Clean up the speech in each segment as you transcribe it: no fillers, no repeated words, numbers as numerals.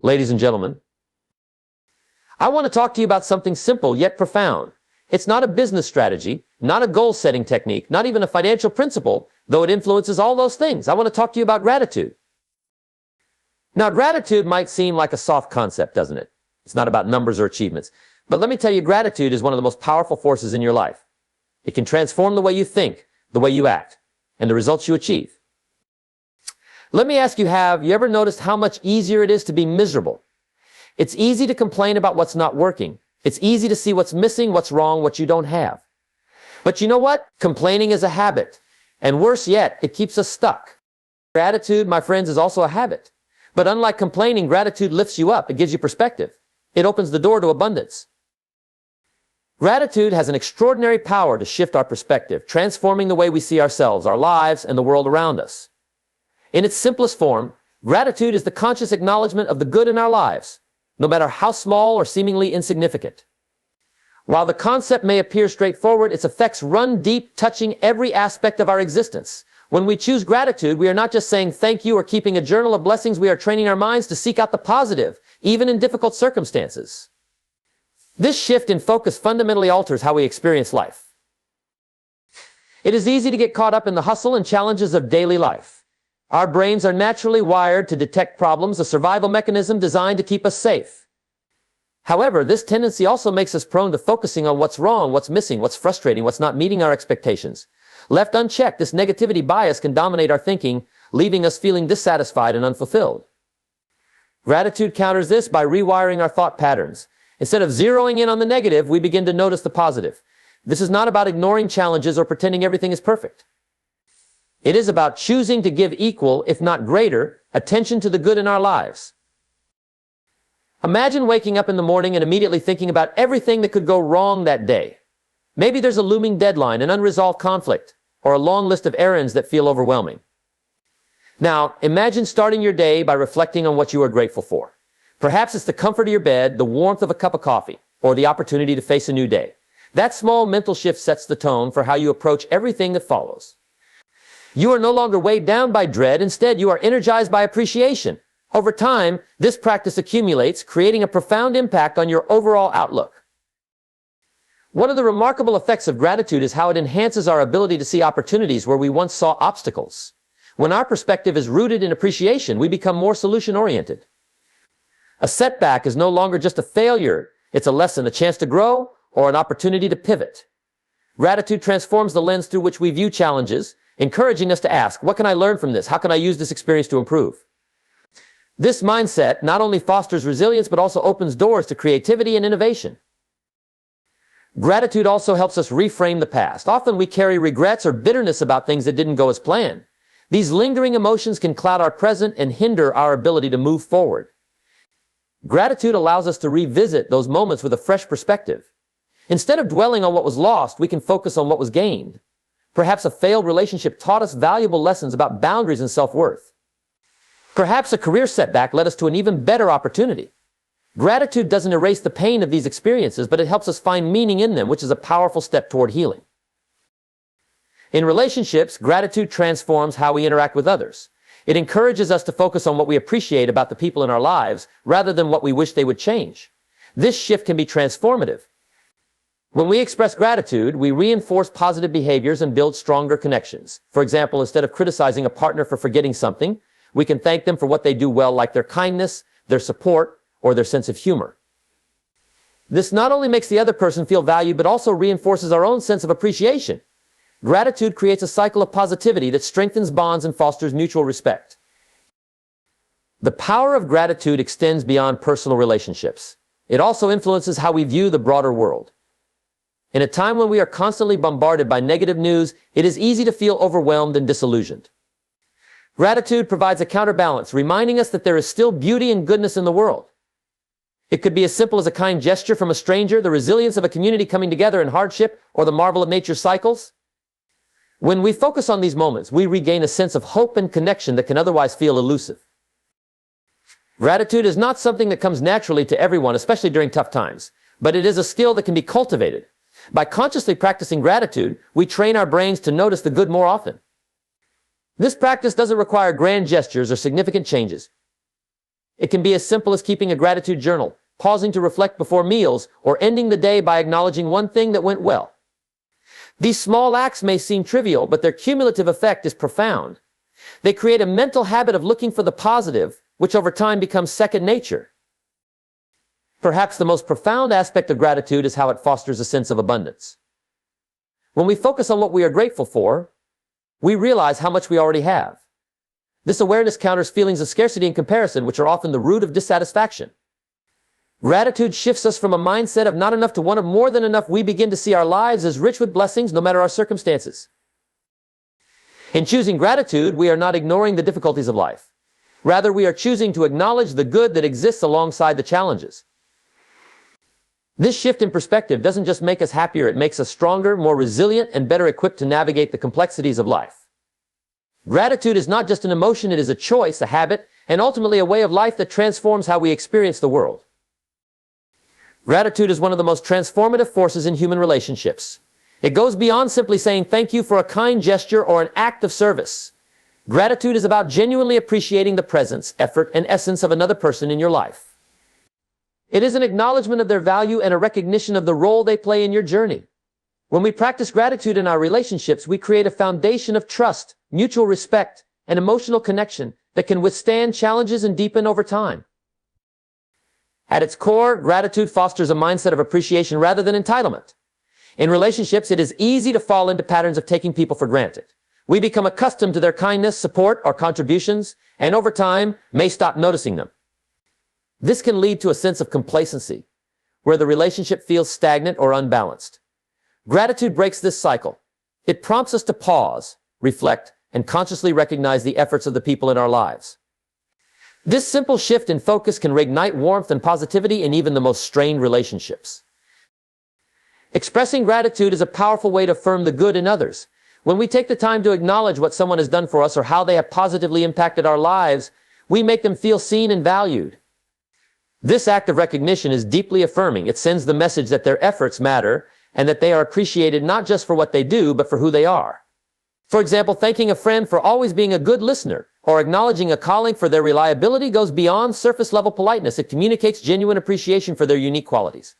Ladies and gentlemen, I want to talk to you about something simple yet profound. It's not a business strategy, not a goal-setting technique, not even a financial principle, though it influences all those things. I want to talk to you about gratitude. Now, gratitude might seem like a soft concept, doesn't it? It's not about numbers or achievements. But let me tell you, gratitude is one of the most powerful forces in your life. It can transform the way you think, the way you act, and the results you achieve. Let me ask you, have you ever noticed how much easier it is to be miserable? It's easy to complain about what's not working. It's easy to see what's missing, what's wrong, what you don't have. But you know what? Complaining is a habit. And worse yet, it keeps us stuck. Gratitude, my friends, is also a habit. But unlike complaining, gratitude lifts you up. It gives you perspective. It opens the door to abundance. Gratitude has an extraordinary power to shift our perspective, transforming the way we see ourselves, our lives, and the world around us. In its simplest form, gratitude is the conscious acknowledgement of the good in our lives, no matter how small or seemingly insignificant. While the concept may appear straightforward, its effects run deep, touching every aspect of our existence. When we choose gratitude, we are not just saying thank you or keeping a journal of blessings, we are training our minds to seek out the positive, even in difficult circumstances. This shift in focus fundamentally alters how we experience life. It is easy to get caught up in the hustle and challenges of daily life. Our brains are naturally wired to detect problems, a survival mechanism designed to keep us safe. However, this tendency also makes us prone to focusing on what's wrong, what's missing, what's frustrating, what's not meeting our expectations. Left unchecked, this negativity bias can dominate our thinking, leaving us feeling dissatisfied and unfulfilled. Gratitude counters this by rewiring our thought patterns. Instead of zeroing in on the negative, we begin to notice the positive. This is not about ignoring challenges or pretending everything is perfect. It is about choosing to give equal, if not greater, attention to the good in our lives. Imagine waking up in the morning and immediately thinking about everything that could go wrong that day. Maybe there's a looming deadline, an unresolved conflict, or a long list of errands that feel overwhelming. Now, imagine starting your day by reflecting on what you are grateful for. Perhaps it's the comfort of your bed, the warmth of a cup of coffee, or the opportunity to face a new day. That small mental shift sets the tone for how you approach everything that follows. You are no longer weighed down by dread. Instead, you are energized by appreciation. Over time, this practice accumulates, creating a profound impact on your overall outlook. One of the remarkable effects of gratitude is how it enhances our ability to see opportunities where we once saw obstacles. When our perspective is rooted in appreciation, we become more solution-oriented. A setback is no longer just a failure. It's a lesson, a chance to grow, or an opportunity to pivot. Gratitude transforms the lens through which we view challenges, encouraging us to ask, what can I learn from this? How can I use this experience to improve? This mindset not only fosters resilience, but also opens doors to creativity and innovation. Gratitude also helps us reframe the past. Often we carry regrets or bitterness about things that didn't go as planned. These lingering emotions can cloud our present and hinder our ability to move forward. Gratitude allows us to revisit those moments with a fresh perspective. Instead of dwelling on what was lost, we can focus on what was gained. Perhaps a failed relationship taught us valuable lessons about boundaries and self-worth. Perhaps a career setback led us to an even better opportunity. Gratitude doesn't erase the pain of these experiences, but it helps us find meaning in them, which is a powerful step toward healing. In relationships, gratitude transforms how we interact with others. It encourages us to focus on what we appreciate about the people in our lives, rather than what we wish they would change. This shift can be transformative. When we express gratitude, we reinforce positive behaviors and build stronger connections. For example, instead of criticizing a partner for forgetting something, we can thank them for what they do well, like their kindness, their support, or their sense of humor. This not only makes the other person feel valued, but also reinforces our own sense of appreciation. Gratitude creates a cycle of positivity that strengthens bonds and fosters mutual respect. The power of gratitude extends beyond personal relationships. It also influences how we view the broader world. In a time when we are constantly bombarded by negative news, it is easy to feel overwhelmed and disillusioned. Gratitude provides a counterbalance, reminding us that there is still beauty and goodness in the world. It could be as simple as a kind gesture from a stranger, the resilience of a community coming together in hardship, or the marvel of nature's cycles. When we focus on these moments, we regain a sense of hope and connection that can otherwise feel elusive. Gratitude is not something that comes naturally to everyone, especially during tough times, but it is a skill that can be cultivated. By consciously practicing gratitude, we train our brains to notice the good more often. This practice doesn't require grand gestures or significant changes. It can be as simple as keeping a gratitude journal, pausing to reflect before meals, or ending the day by acknowledging one thing that went well. These small acts may seem trivial, but their cumulative effect is profound. They create a mental habit of looking for the positive, which over time becomes second nature. Perhaps the most profound aspect of gratitude is how it fosters a sense of abundance. When we focus on what we are grateful for, we realize how much we already have. This awareness counters feelings of scarcity and comparison, which are often the root of dissatisfaction. Gratitude shifts us from a mindset of not enough to one of more than enough. We begin to see our lives as rich with blessings, no matter our circumstances. In choosing gratitude, we are not ignoring the difficulties of life. Rather, we are choosing to acknowledge the good that exists alongside the challenges. This shift in perspective doesn't just make us happier, it makes us stronger, more resilient, and better equipped to navigate the complexities of life. Gratitude is not just an emotion, it is a choice, a habit, and ultimately a way of life that transforms how we experience the world. Gratitude is one of the most transformative forces in human relationships. It goes beyond simply saying thank you for a kind gesture or an act of service. Gratitude is about genuinely appreciating the presence, effort, and essence of another person in your life. It is an acknowledgement of their value and a recognition of the role they play in your journey. When we practice gratitude in our relationships, we create a foundation of trust, mutual respect, and emotional connection that can withstand challenges and deepen over time. At its core, gratitude fosters a mindset of appreciation rather than entitlement. In relationships, it is easy to fall into patterns of taking people for granted. We become accustomed to their kindness, support, or contributions, and over time, may stop noticing them. This can lead to a sense of complacency, where the relationship feels stagnant or unbalanced. Gratitude breaks this cycle. It prompts us to pause, reflect, and consciously recognize the efforts of the people in our lives. This simple shift in focus can reignite warmth and positivity in even the most strained relationships. Expressing gratitude is a powerful way to affirm the good in others. When we take the time to acknowledge what someone has done for us or how they have positively impacted our lives, we make them feel seen and valued. This act of recognition is deeply affirming. It sends the message that their efforts matter and that they are appreciated not just for what they do, but for who they are. For example, thanking a friend for always being a good listener or acknowledging a colleague for their reliability goes beyond surface-level politeness. It communicates genuine appreciation for their unique qualities.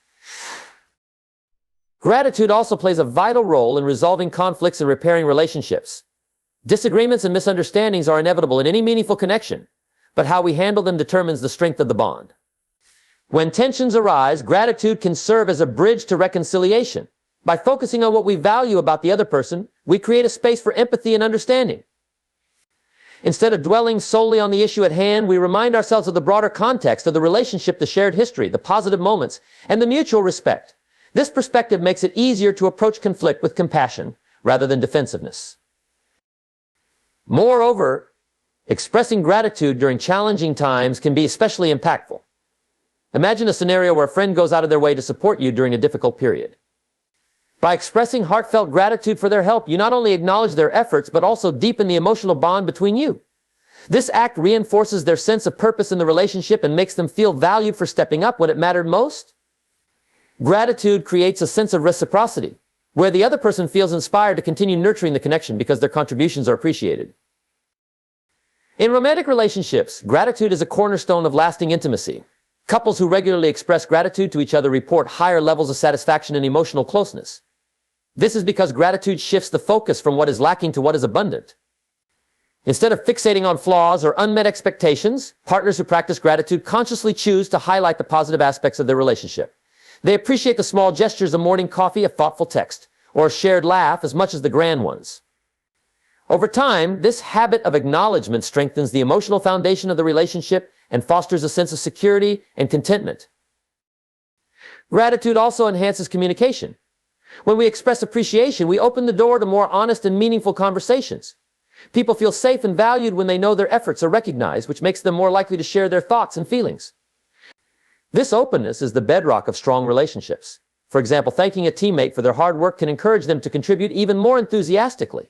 Gratitude also plays a vital role in resolving conflicts and repairing relationships. Disagreements and misunderstandings are inevitable in any meaningful connection, but how we handle them determines the strength of the bond. When tensions arise, gratitude can serve as a bridge to reconciliation. By focusing on what we value about the other person, we create a space for empathy and understanding. Instead of dwelling solely on the issue at hand, we remind ourselves of the broader context of the relationship, the shared history, the positive moments, and the mutual respect. This perspective makes it easier to approach conflict with compassion rather than defensiveness. Moreover, expressing gratitude during challenging times can be especially impactful. Imagine a scenario where a friend goes out of their way to support you during a difficult period. By expressing heartfelt gratitude for their help, you not only acknowledge their efforts, but also deepen the emotional bond between you. This act reinforces their sense of purpose in the relationship and makes them feel valued for stepping up when it mattered most. Gratitude creates a sense of reciprocity, where the other person feels inspired to continue nurturing the connection because their contributions are appreciated. In romantic relationships, gratitude is a cornerstone of lasting intimacy. Couples who regularly express gratitude to each other report higher levels of satisfaction and emotional closeness. This is because gratitude shifts the focus from what is lacking to what is abundant. Instead of fixating on flaws or unmet expectations, partners who practice gratitude consciously choose to highlight the positive aspects of their relationship. They appreciate the small gestures, a morning coffee, a thoughtful text, or a shared laugh as much as the grand ones. Over time, this habit of acknowledgement strengthens the emotional foundation of the relationship and fosters a sense of security and contentment. Gratitude also enhances communication. When we express appreciation, we open the door to more honest and meaningful conversations. People feel safe and valued when they know their efforts are recognized, which makes them more likely to share their thoughts and feelings. This openness is the bedrock of strong relationships. For example, thanking a teammate for their hard work can encourage them to contribute even more enthusiastically.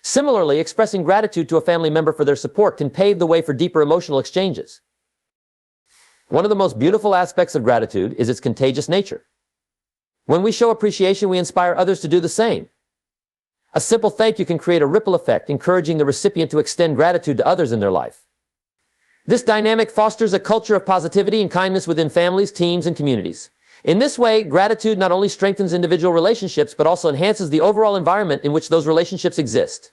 Similarly, expressing gratitude to a family member for their support can pave the way for deeper emotional exchanges. One of the most beautiful aspects of gratitude is its contagious nature. When we show appreciation, we inspire others to do the same. A simple thank you can create a ripple effect, encouraging the recipient to extend gratitude to others in their life. This dynamic fosters a culture of positivity and kindness within families, teams, and communities. In this way, gratitude not only strengthens individual relationships, but also enhances the overall environment in which those relationships exist.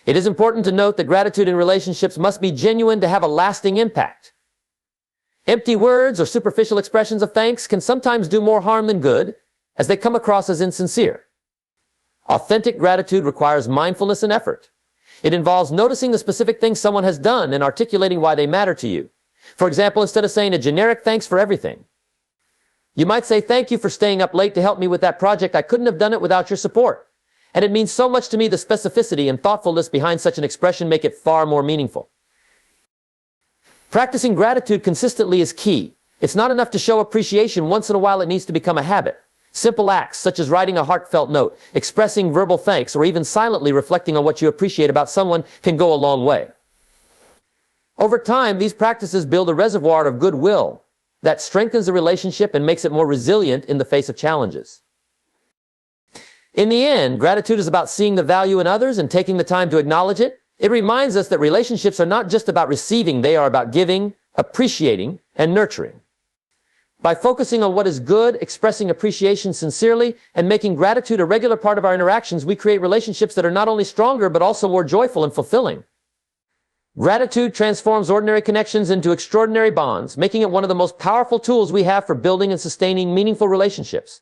It is important to note that gratitude in relationships must be genuine to have a lasting impact. Empty words or superficial expressions of thanks can sometimes do more harm than good, as they come across as insincere. Authentic gratitude requires mindfulness and effort. It involves noticing the specific things someone has done and articulating why they matter to you. For example, instead of saying a generic thanks for everything, you might say, "Thank you for staying up late to help me with that project. I couldn't have done it without your support. And it means so much to me." The specificity and thoughtfulness behind such an expression make it far more meaningful. Practicing gratitude consistently is key. It's not enough to show appreciation once in a while. It needs to become a habit. Simple acts such as writing a heartfelt note, expressing verbal thanks, or even silently reflecting on what you appreciate about someone can go a long way. Over time, these practices build a reservoir of goodwill that strengthens the relationship and makes it more resilient in the face of challenges. In the end, gratitude is about seeing the value in others and taking the time to acknowledge it. It reminds us that relationships are not just about receiving, they are about giving, appreciating, and nurturing. By focusing on what is good, expressing appreciation sincerely, and making gratitude a regular part of our interactions, we create relationships that are not only stronger, but also more joyful and fulfilling. Gratitude transforms ordinary connections into extraordinary bonds, making it one of the most powerful tools we have for building and sustaining meaningful relationships.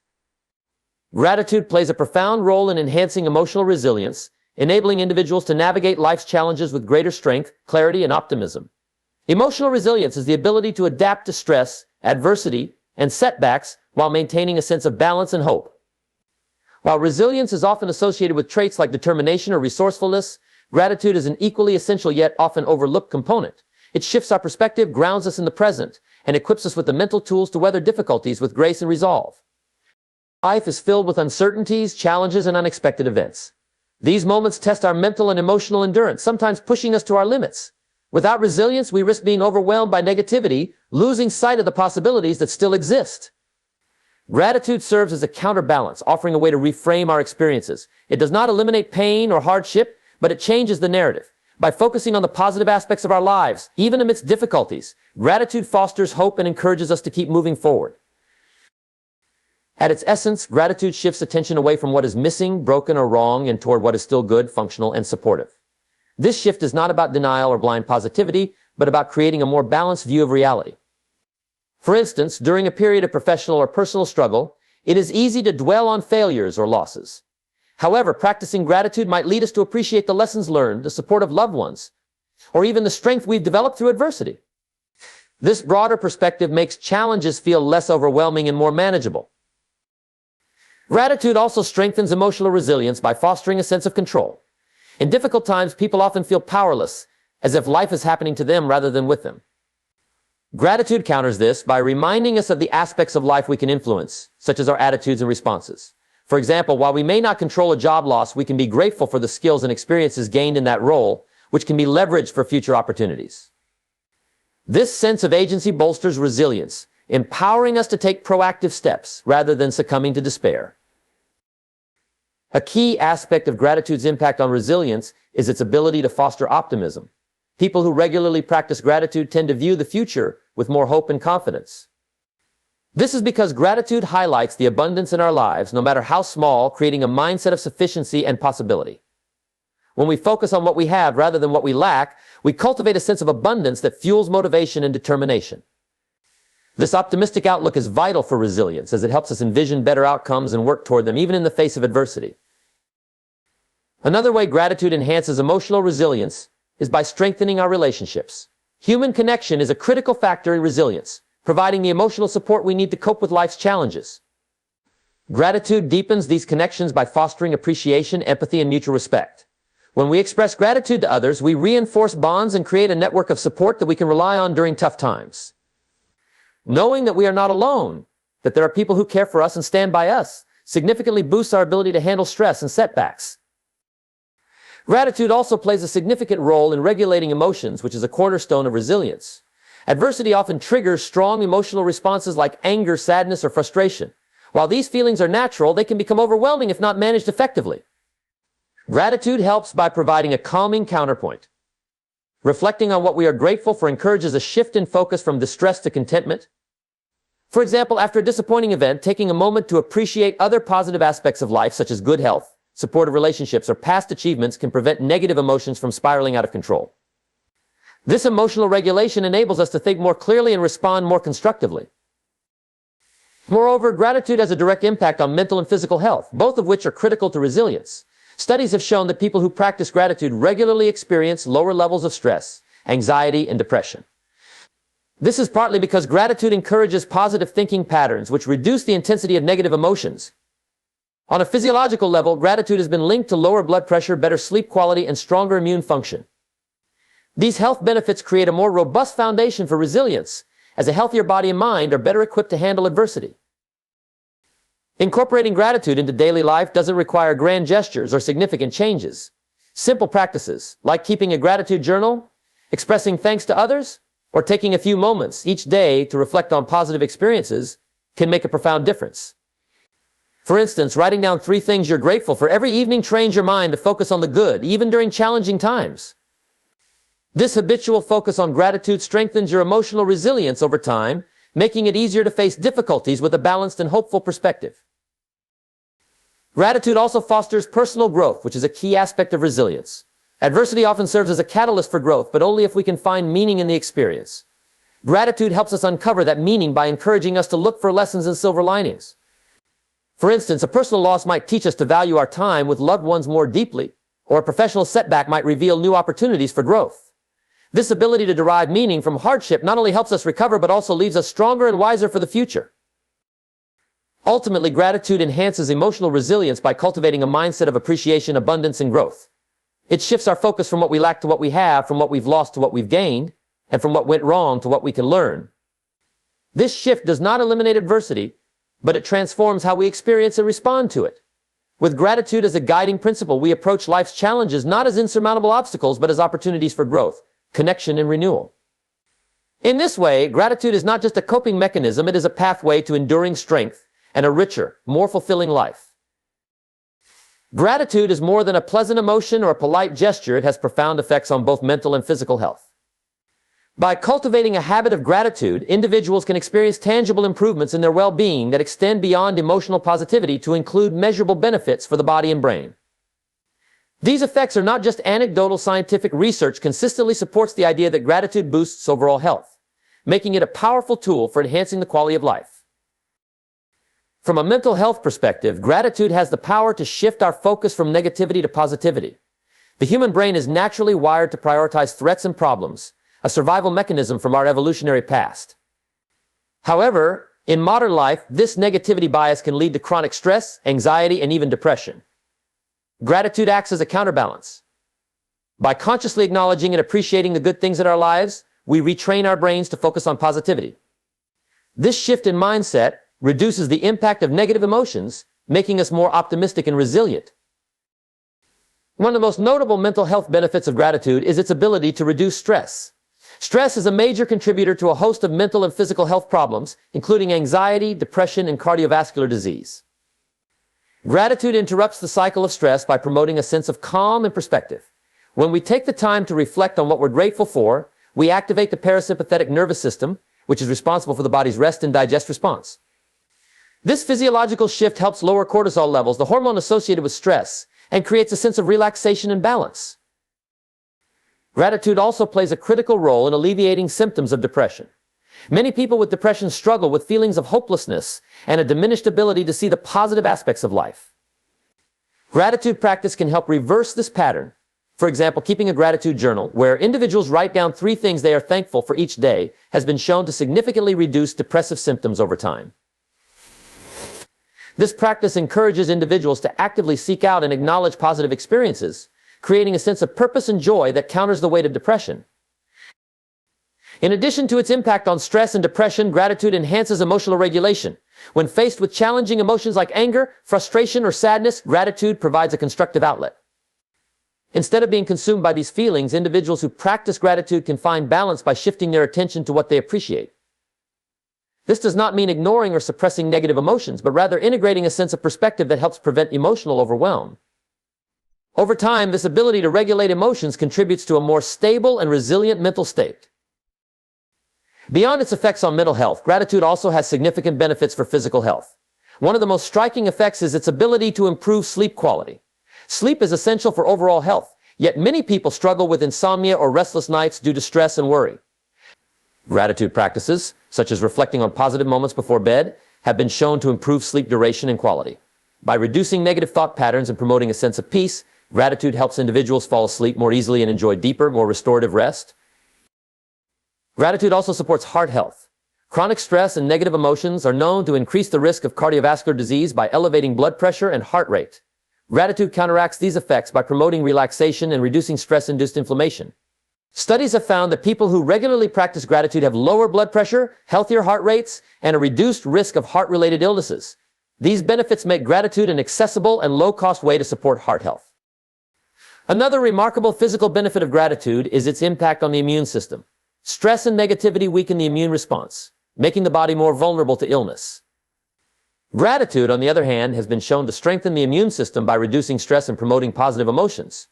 Gratitude plays a profound role in enhancing emotional resilience, enabling individuals to navigate life's challenges with greater strength, clarity, and optimism. Emotional resilience is the ability to adapt to stress, adversity, and setbacks while maintaining a sense of balance and hope. While resilience is often associated with traits like determination or resourcefulness, gratitude is an equally essential yet often overlooked component. It shifts our perspective, grounds us in the present, and equips us with the mental tools to weather difficulties with grace and resolve. Life is filled with uncertainties, challenges, and unexpected events. These moments test our mental and emotional endurance, sometimes pushing us to our limits. Without resilience, we risk being overwhelmed by negativity, losing sight of the possibilities that still exist. Gratitude serves as a counterbalance, offering a way to reframe our experiences. It does not eliminate pain or hardship, but it changes the narrative. By focusing on the positive aspects of our lives, even amidst difficulties, gratitude fosters hope and encourages us to keep moving forward. At its essence, gratitude shifts attention away from what is missing, broken, or wrong and toward what is still good, functional, and supportive. This shift is not about denial or blind positivity, but about creating a more balanced view of reality. For instance, during a period of professional or personal struggle, it is easy to dwell on failures or losses. However, practicing gratitude might lead us to appreciate the lessons learned, the support of loved ones, or even the strength we've developed through adversity. This broader perspective makes challenges feel less overwhelming and more manageable. Gratitude also strengthens emotional resilience by fostering a sense of control. In difficult times, people often feel powerless, as if life is happening to them rather than with them. Gratitude counters this by reminding us of the aspects of life we can influence, such as our attitudes and responses. For example, while we may not control a job loss, we can be grateful for the skills and experiences gained in that role, which can be leveraged for future opportunities. This sense of agency bolsters resilience, empowering us to take proactive steps rather than succumbing to despair. A key aspect of gratitude's impact on resilience is its ability to foster optimism. People who regularly practice gratitude tend to view the future with more hope and confidence. This is because gratitude highlights the abundance in our lives, no matter how small, creating a mindset of sufficiency and possibility. When we focus on what we have rather than what we lack, we cultivate a sense of abundance that fuels motivation and determination. This optimistic outlook is vital for resilience, as it helps us envision better outcomes and work toward them even in the face of adversity. Another way gratitude enhances emotional resilience is by strengthening our relationships. Human connection is a critical factor in resilience, providing the emotional support we need to cope with life's challenges. Gratitude deepens these connections by fostering appreciation, empathy, and mutual respect. When we express gratitude to others, we reinforce bonds and create a network of support that we can rely on during tough times. Knowing that we are not alone, that there are people who care for us and stand by us, significantly boosts our ability to handle stress and setbacks. Gratitude also plays a significant role in regulating emotions, which is a cornerstone of resilience. Adversity often triggers strong emotional responses like anger, sadness, or frustration. While these feelings are natural, they can become overwhelming if not managed effectively. Gratitude helps by providing a calming counterpoint. Reflecting on what we are grateful for encourages a shift in focus from distress to contentment. For example, after a disappointing event, taking a moment to appreciate other positive aspects of life, such as good health, supportive relationships, or past achievements, can prevent negative emotions from spiraling out of control. This emotional regulation enables us to think more clearly and respond more constructively. Moreover, gratitude has a direct impact on mental and physical health, both of which are critical to resilience. Studies have shown that people who practice gratitude regularly experience lower levels of stress, anxiety, and depression. This is partly because gratitude encourages positive thinking patterns, which reduce the intensity of negative emotions. On a physiological level, gratitude has been linked to lower blood pressure, better sleep quality, and stronger immune function. These health benefits create a more robust foundation for resilience, as a healthier body and mind are better equipped to handle adversity. Incorporating gratitude into daily life doesn't require grand gestures or significant changes. Simple practices, like keeping a gratitude journal, expressing thanks to others, or taking a few moments each day to reflect on positive experiences, can make a profound difference. For instance, writing down 3 things you're grateful for every evening trains your mind to focus on the good, even during challenging times. This habitual focus on gratitude strengthens your emotional resilience over time, making it easier to face difficulties with a balanced and hopeful perspective. Gratitude also fosters personal growth, which is a key aspect of resilience. Adversity often serves as a catalyst for growth, but only if we can find meaning in the experience. Gratitude helps us uncover that meaning by encouraging us to look for lessons and silver linings. For instance, a personal loss might teach us to value our time with loved ones more deeply, or a professional setback might reveal new opportunities for growth. This ability to derive meaning from hardship not only helps us recover, but also leaves us stronger and wiser for the future. Ultimately, gratitude enhances emotional resilience by cultivating a mindset of appreciation, abundance, and growth. It shifts our focus from what we lack to what we have, from what we've lost to what we've gained, and from what went wrong to what we can learn. This shift does not eliminate adversity, but it transforms how we experience and respond to it. With gratitude as a guiding principle, we approach life's challenges not as insurmountable obstacles, but as opportunities for growth, connection, and renewal. In this way, gratitude is not just a coping mechanism, it is a pathway to enduring strength and a richer, more fulfilling life. Gratitude is more than a pleasant emotion or a polite gesture. It has profound effects on both mental and physical health. By cultivating a habit of gratitude, individuals can experience tangible improvements in their well-being that extend beyond emotional positivity to include measurable benefits for the body and brain. These effects are not just anecdotal. Scientific research consistently supports the idea that gratitude boosts overall health, making it a powerful tool for enhancing the quality of life. From a mental health perspective, gratitude has the power to shift our focus from negativity to positivity. The human brain is naturally wired to prioritize threats and problems, a survival mechanism from our evolutionary past. However, in modern life, this negativity bias can lead to chronic stress, anxiety, and even depression. Gratitude acts as a counterbalance. By consciously acknowledging and appreciating the good things in our lives, we retrain our brains to focus on positivity. This shift in mindset reduces the impact of negative emotions, making us more optimistic and resilient. One of the most notable mental health benefits of gratitude is its ability to reduce stress. Stress is a major contributor to a host of mental and physical health problems, including anxiety, depression, and cardiovascular disease. Gratitude interrupts the cycle of stress by promoting a sense of calm and perspective. When we take the time to reflect on what we're grateful for, we activate the parasympathetic nervous system, which is responsible for the body's rest and digest response. This physiological shift helps lower cortisol levels, the hormone associated with stress, and creates a sense of relaxation and balance. Gratitude also plays a critical role in alleviating symptoms of depression. Many people with depression struggle with feelings of hopelessness and a diminished ability to see the positive aspects of life. Gratitude practice can help reverse this pattern. For example, keeping a gratitude journal, where individuals write down 3 things they are thankful for each day, has been shown to significantly reduce depressive symptoms over time. This practice encourages individuals to actively seek out and acknowledge positive experiences, creating a sense of purpose and joy that counters the weight of depression. In addition to its impact on stress and depression, gratitude enhances emotional regulation. When faced with challenging emotions like anger, frustration, or sadness, gratitude provides a constructive outlet. Instead of being consumed by these feelings, individuals who practice gratitude can find balance by shifting their attention to what they appreciate. This does not mean ignoring or suppressing negative emotions, but rather integrating a sense of perspective that helps prevent emotional overwhelm. Over time, this ability to regulate emotions contributes to a more stable and resilient mental state. Beyond its effects on mental health, gratitude also has significant benefits for physical health. One of the most striking effects is its ability to improve sleep quality. Sleep is essential for overall health, yet many people struggle with insomnia or restless nights due to stress and worry. Gratitude practices, such as reflecting on positive moments before bed, have been shown to improve sleep duration and quality. By reducing negative thought patterns and promoting a sense of peace, gratitude helps individuals fall asleep more easily and enjoy deeper, more restorative rest. Gratitude also supports heart health. Chronic stress and negative emotions are known to increase the risk of cardiovascular disease by elevating blood pressure and heart rate. Gratitude counteracts these effects by promoting relaxation and reducing stress-induced inflammation. Studies have found that people who regularly practice gratitude have lower blood pressure, healthier heart rates, and a reduced risk of heart-related illnesses. These benefits make gratitude an accessible and low-cost way to support heart health. Another remarkable physical benefit of gratitude is its impact on the immune system. Stress and negativity weaken the immune response, making the body more vulnerable to illness. Gratitude, on the other hand, has been shown to strengthen the immune system by reducing stress and promoting positive emotions.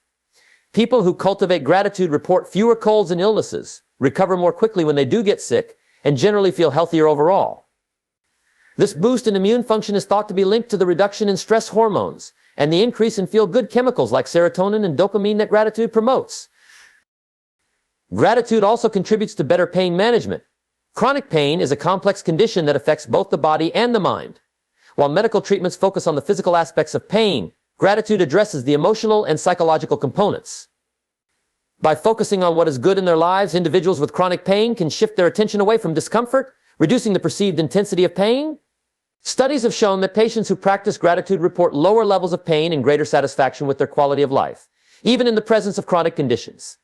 People who cultivate gratitude report fewer colds and illnesses, recover more quickly when they do get sick, and generally feel healthier overall. This boost in immune function is thought to be linked to the reduction in stress hormones and the increase in feel-good chemicals like serotonin and dopamine that gratitude promotes. Gratitude also contributes to better pain management. Chronic pain is a complex condition that affects both the body and the mind. While medical treatments focus on the physical aspects of pain, gratitude addresses the emotional and psychological components. By focusing on what is good in their lives, individuals with chronic pain can shift their attention away from discomfort, reducing the perceived intensity of pain. Studies have shown that patients who practice gratitude report lower levels of pain and greater satisfaction with their quality of life, even in the presence of chronic conditions.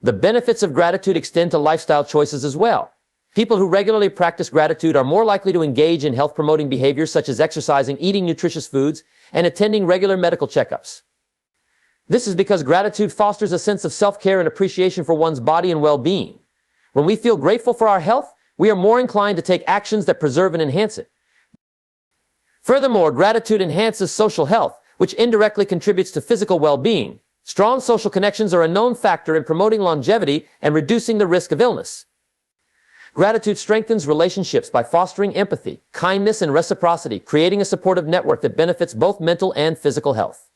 The benefits of gratitude extend to lifestyle choices as well. People who regularly practice gratitude are more likely to engage in health-promoting behaviors such as exercising, eating nutritious foods, and attending regular medical checkups. This is because gratitude fosters a sense of self-care and appreciation for one's body and well-being. When we feel grateful for our health, we are more inclined to take actions that preserve and enhance it. Furthermore, gratitude enhances social health, which indirectly contributes to physical well-being. Strong social connections are a known factor in promoting longevity and reducing the risk of illness. Gratitude strengthens relationships by fostering empathy, kindness, and reciprocity, creating a supportive network that benefits both mental and physical health.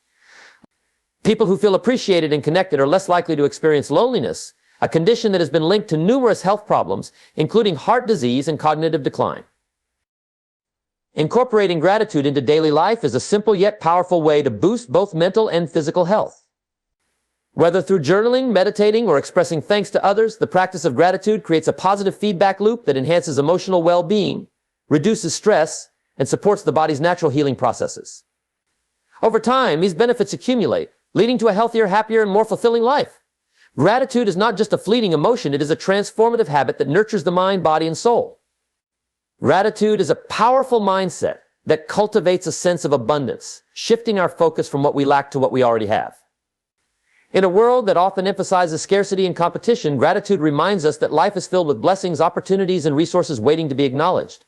People who feel appreciated and connected are less likely to experience loneliness, a condition that has been linked to numerous health problems, including heart disease and cognitive decline. Incorporating gratitude into daily life is a simple yet powerful way to boost both mental and physical health. Whether through journaling, meditating, or expressing thanks to others, the practice of gratitude creates a positive feedback loop that enhances emotional well-being, reduces stress, and supports the body's natural healing processes. Over time, these benefits accumulate, leading to a healthier, happier, and more fulfilling life. Gratitude is not just a fleeting emotion, it is a transformative habit that nurtures the mind, body, and soul. Gratitude is a powerful mindset that cultivates a sense of abundance, shifting our focus from what we lack to what we already have. In a world that often emphasizes scarcity and competition, gratitude reminds us that life is filled with blessings, opportunities, and resources waiting to be acknowledged.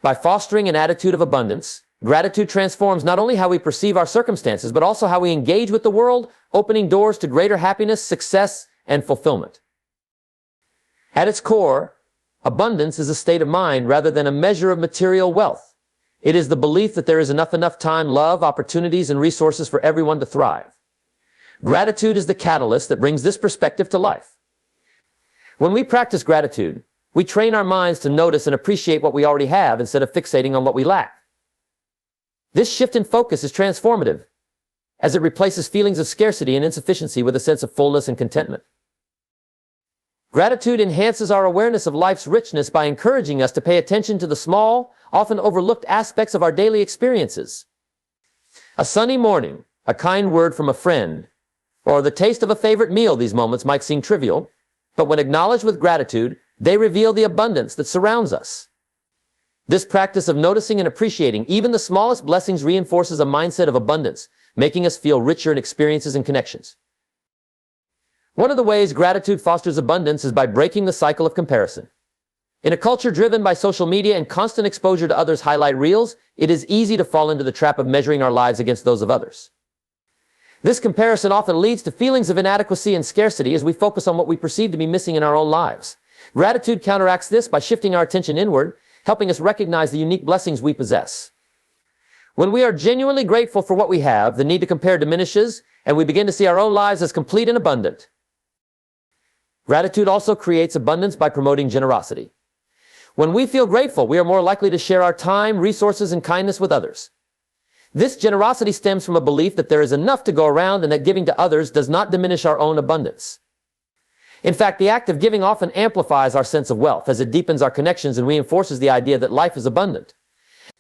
By fostering an attitude of abundance, gratitude transforms not only how we perceive our circumstances, but also how we engage with the world, opening doors to greater happiness, success, and fulfillment. At its core, abundance is a state of mind rather than a measure of material wealth. It is the belief that there is enough time, love, opportunities, and resources for everyone to thrive. Gratitude is the catalyst that brings this perspective to life. When we practice gratitude, we train our minds to notice and appreciate what we already have instead of fixating on what we lack. This shift in focus is transformative, as it replaces feelings of scarcity and insufficiency with a sense of fullness and contentment. Gratitude enhances our awareness of life's richness by encouraging us to pay attention to the small, often overlooked aspects of our daily experiences. A sunny morning, a kind word from a friend, or the taste of a favorite meal. These moments might seem trivial, but when acknowledged with gratitude, they reveal the abundance that surrounds us. This practice of noticing and appreciating even the smallest blessings reinforces a mindset of abundance, making us feel richer in experiences and connections. One of the ways gratitude fosters abundance is by breaking the cycle of comparison. In a culture driven by social media and constant exposure to others' highlight reels, it is easy to fall into the trap of measuring our lives against those of others. This comparison often leads to feelings of inadequacy and scarcity as we focus on what we perceive to be missing in our own lives. Gratitude counteracts this by shifting our attention inward, helping us recognize the unique blessings we possess. When we are genuinely grateful for what we have, the need to compare diminishes, and we begin to see our own lives as complete and abundant. Gratitude also creates abundance by promoting generosity. When we feel grateful, we are more likely to share our time, resources, and kindness with others. This generosity stems from a belief that there is enough to go around and that giving to others does not diminish our own abundance. In fact, the act of giving often amplifies our sense of wealth as it deepens our connections and reinforces the idea that life is abundant.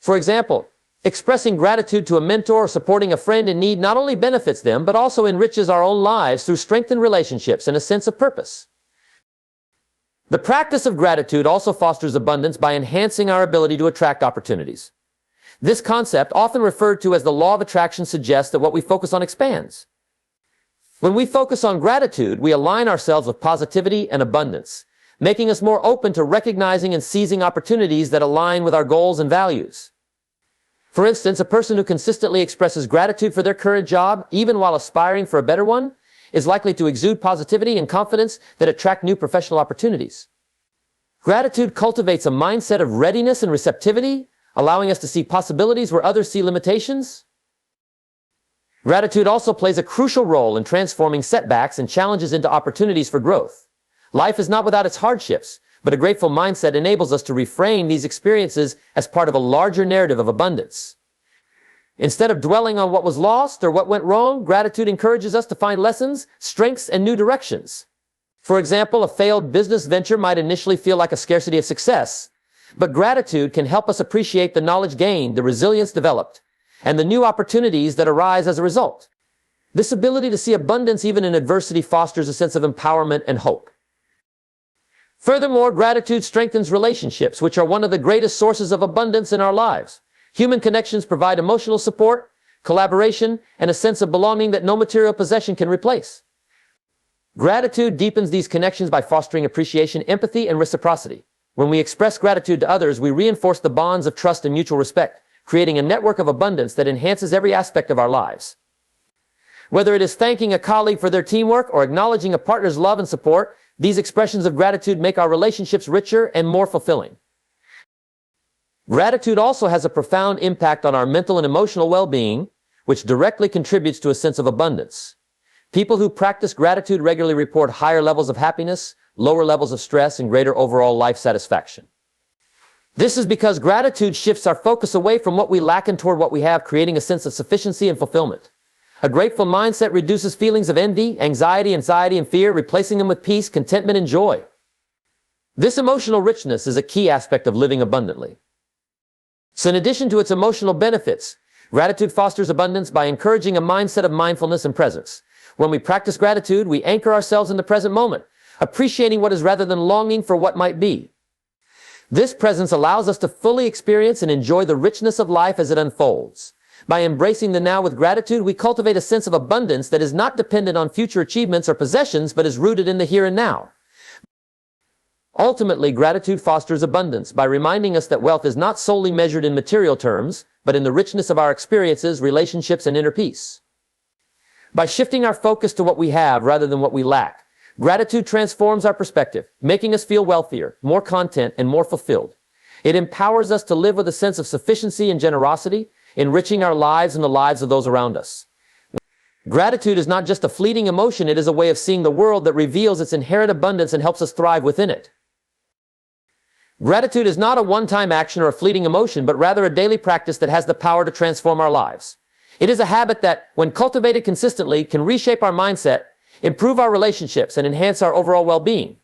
For example, expressing gratitude to a mentor or supporting a friend in need not only benefits them, but also enriches our own lives through strengthened relationships and a sense of purpose. The practice of gratitude also fosters abundance by enhancing our ability to attract opportunities. This concept, often referred to as the law of attraction, suggests that what we focus on expands. When we focus on gratitude, we align ourselves with positivity and abundance, making us more open to recognizing and seizing opportunities that align with our goals and values. For instance, a person who consistently expresses gratitude for their current job, even while aspiring for a better one, is likely to exude positivity and confidence that attract new professional opportunities. Gratitude cultivates a mindset of readiness and receptivity, allowing us to see possibilities where others see limitations. Gratitude also plays a crucial role in transforming setbacks and challenges into opportunities for growth. Life is not without its hardships, but a grateful mindset enables us to reframe these experiences as part of a larger narrative of abundance. Instead of dwelling on what was lost or what went wrong, gratitude encourages us to find lessons, strengths, and new directions. For example, a failed business venture might initially feel like a scarcity of success, but gratitude can help us appreciate the knowledge gained, the resilience developed, and the new opportunities that arise as a result. This ability to see abundance even in adversity fosters a sense of empowerment and hope. Furthermore, gratitude strengthens relationships, which are one of the greatest sources of abundance in our lives. Human connections provide emotional support, collaboration, and a sense of belonging that no material possession can replace. Gratitude deepens these connections by fostering appreciation, empathy, and reciprocity. When we express gratitude to others, we reinforce the bonds of trust and mutual respect, creating a network of abundance that enhances every aspect of our lives. Whether it is thanking a colleague for their teamwork or acknowledging a partner's love and support, these expressions of gratitude make our relationships richer and more fulfilling. Gratitude also has a profound impact on our mental and emotional well-being, which directly contributes to a sense of abundance. People who practice gratitude regularly report higher levels of happiness, lower levels of stress, and greater overall life satisfaction. This is because gratitude shifts our focus away from what we lack and toward what we have, creating a sense of sufficiency and fulfillment. A grateful mindset reduces feelings of envy, anxiety, and fear, replacing them with peace, contentment, and joy. This emotional richness is a key aspect of living abundantly. So in addition to its emotional benefits, gratitude fosters abundance by encouraging a mindset of mindfulness and presence. When we practice gratitude, we anchor ourselves in the present moment, appreciating what is rather than longing for what might be. This presence allows us to fully experience and enjoy the richness of life as it unfolds. By embracing the now with gratitude, we cultivate a sense of abundance that is not dependent on future achievements or possessions, but is rooted in the here and now. Ultimately, gratitude fosters abundance by reminding us that wealth is not solely measured in material terms, but in the richness of our experiences, relationships, and inner peace. By shifting our focus to what we have rather than what we lack, gratitude transforms our perspective, making us feel wealthier, more content, and more fulfilled. It empowers us to live with a sense of sufficiency and generosity, enriching our lives and the lives of those around us. Gratitude is not just a fleeting emotion, it is a way of seeing the world that reveals its inherent abundance and helps us thrive within it. Gratitude is not a one-time action or a fleeting emotion, but rather a daily practice that has the power to transform our lives. It is a habit that, when cultivated consistently, can reshape our mindset, improve our relationships, and enhance our overall well-being.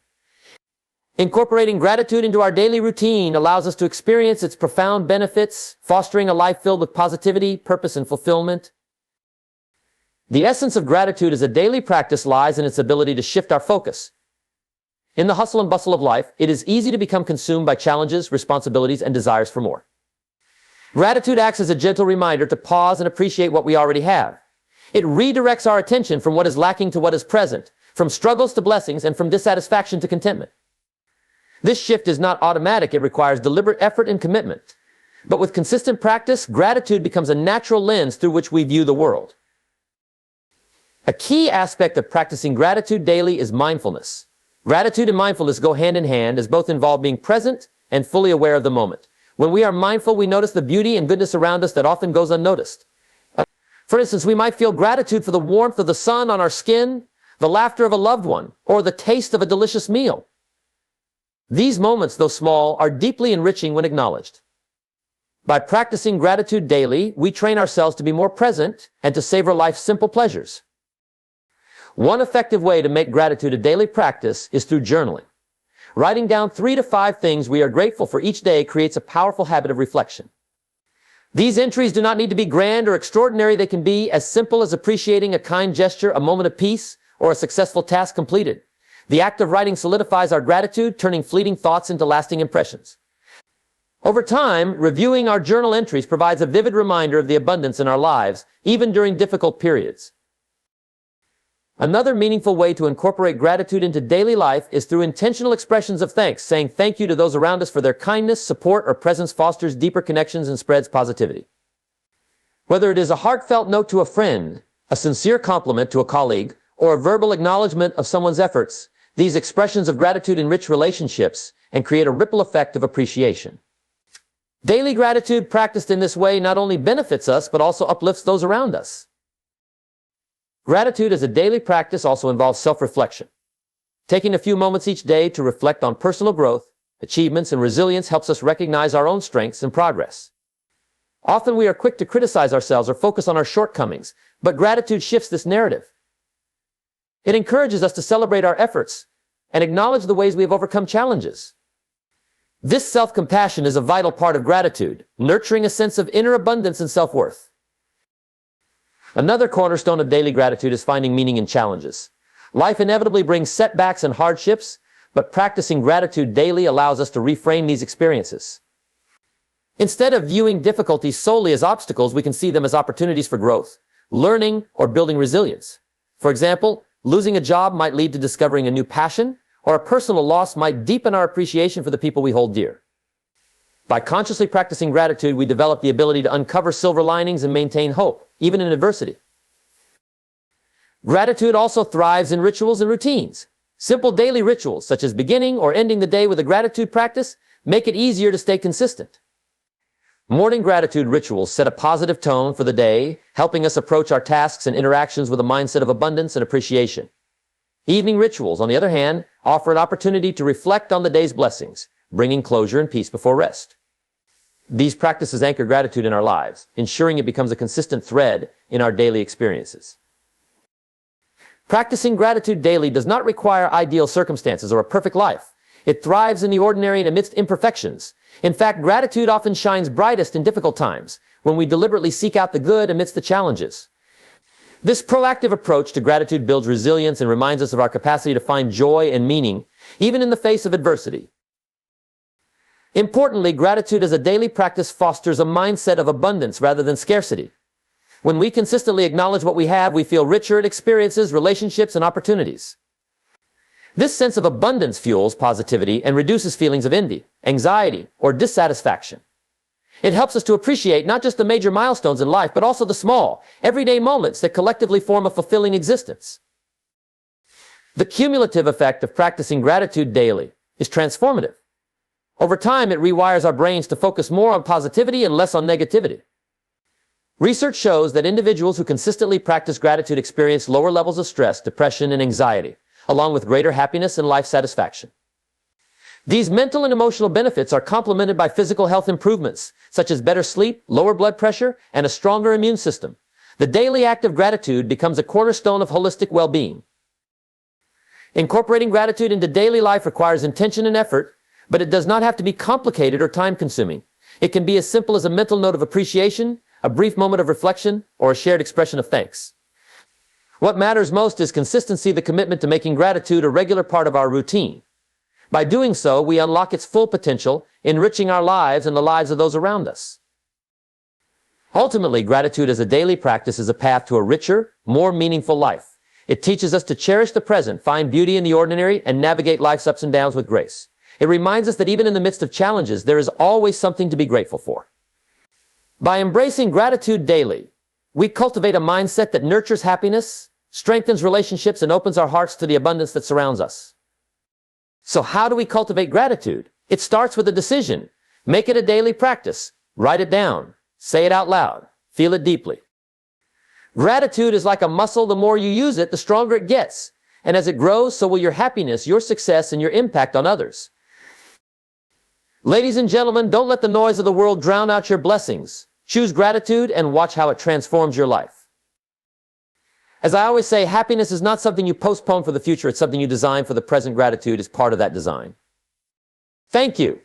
Incorporating gratitude into our daily routine allows us to experience its profound benefits, fostering a life filled with positivity, purpose, and fulfillment. The essence of gratitude as a daily practice lies in its ability to shift our focus. In the hustle and bustle of life, it is easy to become consumed by challenges, responsibilities, and desires for more. Gratitude acts as a gentle reminder to pause and appreciate what we already have. It redirects our attention from what is lacking to what is present, from struggles to blessings, and from dissatisfaction to contentment. This shift is not automatic, it requires deliberate effort and commitment. But with consistent practice, gratitude becomes a natural lens through which we view the world. A key aspect of practicing gratitude daily is mindfulness. Gratitude and mindfulness go hand in hand, as both involve being present and fully aware of the moment. When we are mindful, we notice the beauty and goodness around us that often goes unnoticed. For instance, we might feel gratitude for the warmth of the sun on our skin, the laughter of a loved one, or the taste of a delicious meal. These moments, though small, are deeply enriching when acknowledged. By practicing gratitude daily, we train ourselves to be more present and to savor life's simple pleasures. One effective way to make gratitude a daily practice is through journaling. Writing down 3 to 5 things we are grateful for each day creates a powerful habit of reflection. These entries do not need to be grand or extraordinary. They can be as simple as appreciating a kind gesture, a moment of peace, or a successful task completed. The act of writing solidifies our gratitude, turning fleeting thoughts into lasting impressions. Over time, reviewing our journal entries provides a vivid reminder of the abundance in our lives, even during difficult periods. Another meaningful way to incorporate gratitude into daily life is through intentional expressions of thanks. Saying thank you to those around us for their kindness, support, or presence fosters deeper connections and spreads positivity. Whether it is a heartfelt note to a friend, a sincere compliment to a colleague, or a verbal acknowledgement of someone's efforts, these expressions of gratitude enrich relationships and create a ripple effect of appreciation. Daily gratitude practiced in this way not only benefits us, but also uplifts those around us. Gratitude as a daily practice also involves self-reflection. Taking a few moments each day to reflect on personal growth, achievements, and resilience helps us recognize our own strengths and progress. Often we are quick to criticize ourselves or focus on our shortcomings, but gratitude shifts this narrative. It encourages us to celebrate our efforts and acknowledge the ways we have overcome challenges. This self-compassion is a vital part of gratitude, nurturing a sense of inner abundance and self-worth. Another cornerstone of daily gratitude is finding meaning in challenges. Life inevitably brings setbacks and hardships, but practicing gratitude daily allows us to reframe these experiences. Instead of viewing difficulties solely as obstacles, we can see them as opportunities for growth, learning, or building resilience. For example, losing a job might lead to discovering a new passion, or a personal loss might deepen our appreciation for the people we hold dear. By consciously practicing gratitude, we develop the ability to uncover silver linings and maintain hope, even in adversity. Gratitude also thrives in rituals and routines. Simple daily rituals, such as beginning or ending the day with a gratitude practice, make it easier to stay consistent. Morning gratitude rituals set a positive tone for the day, helping us approach our tasks and interactions with a mindset of abundance and appreciation. Evening rituals, on the other hand, offer an opportunity to reflect on the day's blessings, bringing closure and peace before rest. These practices anchor gratitude in our lives, ensuring it becomes a consistent thread in our daily experiences. Practicing gratitude daily does not require ideal circumstances or a perfect life. It thrives in the ordinary and amidst imperfections. In fact, gratitude often shines brightest in difficult times, when we deliberately seek out the good amidst the challenges. This proactive approach to gratitude builds resilience and reminds us of our capacity to find joy and meaning, even in the face of adversity. Importantly, gratitude as a daily practice fosters a mindset of abundance rather than scarcity. When we consistently acknowledge what we have, we feel richer in experiences, relationships, and opportunities. This sense of abundance fuels positivity and reduces feelings of envy, anxiety, or dissatisfaction. It helps us to appreciate not just the major milestones in life, but also the small, everyday moments that collectively form a fulfilling existence. The cumulative effect of practicing gratitude daily is transformative. Over time, it rewires our brains to focus more on positivity and less on negativity. Research shows that individuals who consistently practice gratitude experience lower levels of stress, depression, and anxiety, along with greater happiness and life satisfaction. These mental and emotional benefits are complemented by physical health improvements, such as better sleep, lower blood pressure, and a stronger immune system. The daily act of gratitude becomes a cornerstone of holistic well-being. Incorporating gratitude into daily life requires intention and effort, but it does not have to be complicated or time-consuming. It can be as simple as a mental note of appreciation, a brief moment of reflection, or a shared expression of thanks. What matters most is consistency, the commitment to making gratitude a regular part of our routine. By doing so, we unlock its full potential, enriching our lives and the lives of those around us. Ultimately, gratitude as a daily practice is a path to a richer, more meaningful life. It teaches us to cherish the present, find beauty in the ordinary, and navigate life's ups and downs with grace. It reminds us that even in the midst of challenges, there is always something to be grateful for. By embracing gratitude daily, we cultivate a mindset that nurtures happiness, strengthens relationships, and opens our hearts to the abundance that surrounds us. So how do we cultivate gratitude? It starts with a decision. Make it a daily practice. Write it down. Say it out loud. Feel it deeply. Gratitude is like a muscle. The more you use it, the stronger it gets. And as it grows, so will your happiness, your success, and your impact on others. Ladies and gentlemen, don't let the noise of the world drown out your blessings. Choose gratitude and watch how it transforms your life. As I always say, happiness is not something you postpone for the future. It's something you design for the present. Gratitude is part of that design. Thank you.